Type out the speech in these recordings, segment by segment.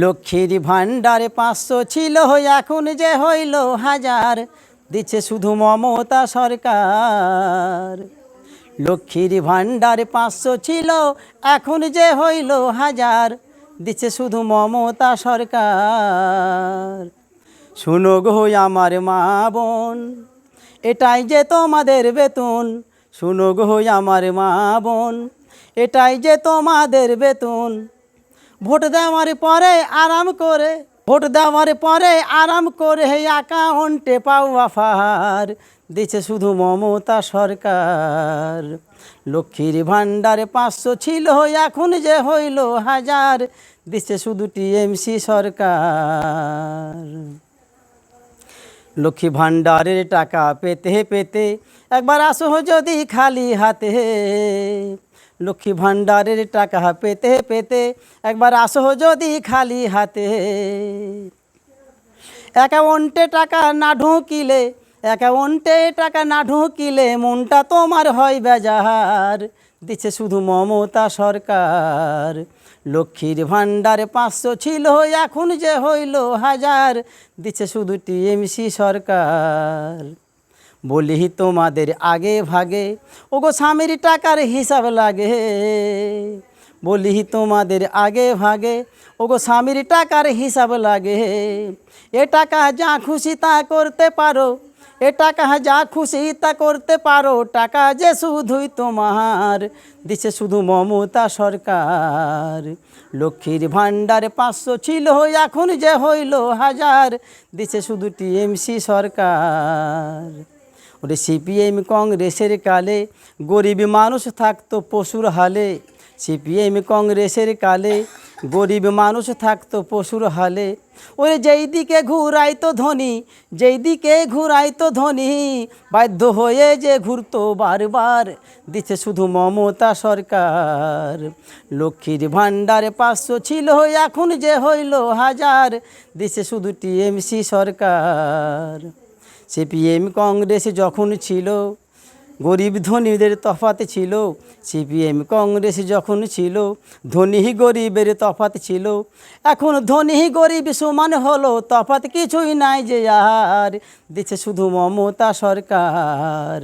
লক্ষ্মীর ভাণ্ডারে 500 ছিল, এখন যে হইল 1000, দিচ্ছে শুধু মমতা সরকার। লক্ষ্মীর ভাণ্ডারে 500 ছিল, এখন যে হইল 1000, দিচ্ছে শুধু মমতা সরকার। শুনো গো আমার মা বোন, এটাই যে তোমাদের বেতন। শুনো গো আমার মা বোন, এটাই যে তোমাদের বেতন। ভোট দেওয়ার পরে আরাম করে, ভোট দেওয়ার পরে আরাম করে অ্যাকাউন্টে পাও অফার, দিচ্ছে শুধু মমতা সরকার। লক্ষ্মীর ভাণ্ডারে 500 ছিল, এখন যে হইল 1000, দিচ্ছে শুধু টিএমসি সরকার। লক্ষ্মী ভাণ্ডারের টাকা পেতে পেতে একবার আসো যদি খালি হাতে। লক্ষ্মী ভাণ্ডারের টাকা পেতে পেতে একবার আসো যদি খালি হাতে। অ্যাকাউন্টে টাকা না ঢুকিলে, অ্যাকাউন্টে টাকা না ঢুকিলে মনটা তোমার হয় বেজার, দিচ্ছে শুধু মমতা সরকার। লক্ষ্মীর ভাণ্ডারে 500 ছিল, এখন যে হইল 1000, দিচ্ছে শুধু টিএমসি সরকার। বলি তোমাদের আগে ভাগে, ওগো স্বামীর টাকার হিসাব লাগে। বলি তোমাদের আগে ভাগে, ওগো স্বামীর টাকার হিসাব লাগে। এ টাকা যা খুশি তা করতে পারো, এ টাকা যা খুশি তা করতে পারো, টাকা যে শুধুই তোমার, দিচ্ছে শুধু মমতা সরকার। লক্ষ্মীর ভাণ্ডারে 500 ছিল, এখন যে হইল 1000, দিচ্ছে শুধু টিএমসি সরকার। ওরে সিপিএম কংগ্রেসের কালে গরিব মানুষ থাকতো পশুর হালে। সিপিএম কংগ্রেসের কালে গরিব মানুষ থাকতো পশুর হালে। ওরে যেই দিকে ঘুরাইতো ধনী, যেই দিকে ঘুরাইতো ধনী, বাধ্য হয়ে যে ঘুরতো বারবার, দিচ্ছে শুধু মমতা সরকার। লক্ষ্মীর ভাণ্ডারে 500 ছিল, এখন যে হইল 1000, দিচ্ছে শুধু টিএমসি সরকার। সিপিএম কংগ্রেস যখন ছিল, গরিব ধনীদের তফাৎ ছিল। সিপিএম কংগ্রেস যখন ছিল, ধনী গরিবের তফাৎ ছিল। এখন ধনী গরিব সমান হলো, তফাৎ কিছুই নাই যে আর, দিচ্ছে শুধু মমতা সরকার।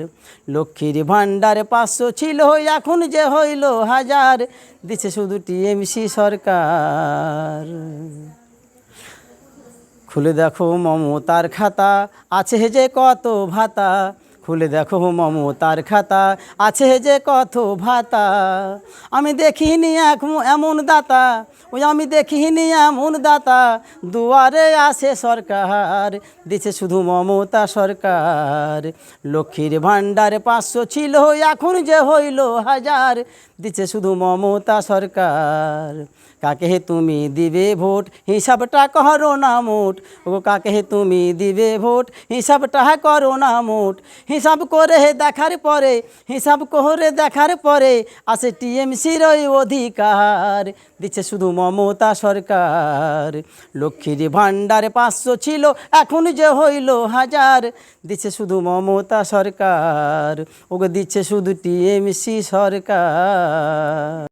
লক্ষ্মীর ভাণ্ডারে 500 ছিল, এখন যে হইল 1000, দিচ্ছে শুধু টিএমসি সরকার। খুলে দেখো মমতার খাতা, আছে যে কত ভাতা। খুলে দেখো মমতার খাতা, আছে যে কত ভাতা। আমি দেখিনি এমন দাতা, ওই আমি দেখিনি এমন দাতা, দুয়ারে আসে সরকার, দিচ্ছে শুধু মমতা সরকার। লক্ষ্মীর ভাণ্ডারে 500 ছিল, এখন যে হইল 1000, দিচ্ছে শুধু মমতা সরকার। কাকে তুমি দিবে ভোট, হিসাবটা করো না মোট। ও কাকে তুমি দিবে ভোট, হিসাবটা করো না মোট। হিসাব করে দেখার পরে, হিসাব করে দেখার পরে আসে টিএমসির ওই অধিকার, দিচ্ছে শুধু মমতা সরকার। লক্ষ্মীর ভাণ্ডারে 500 ছিল, এখন যে হইল 1000, দিচ্ছে শুধু মমতা সরকার। ওকে দিচ্ছে শুধু টিএমসি সরকার।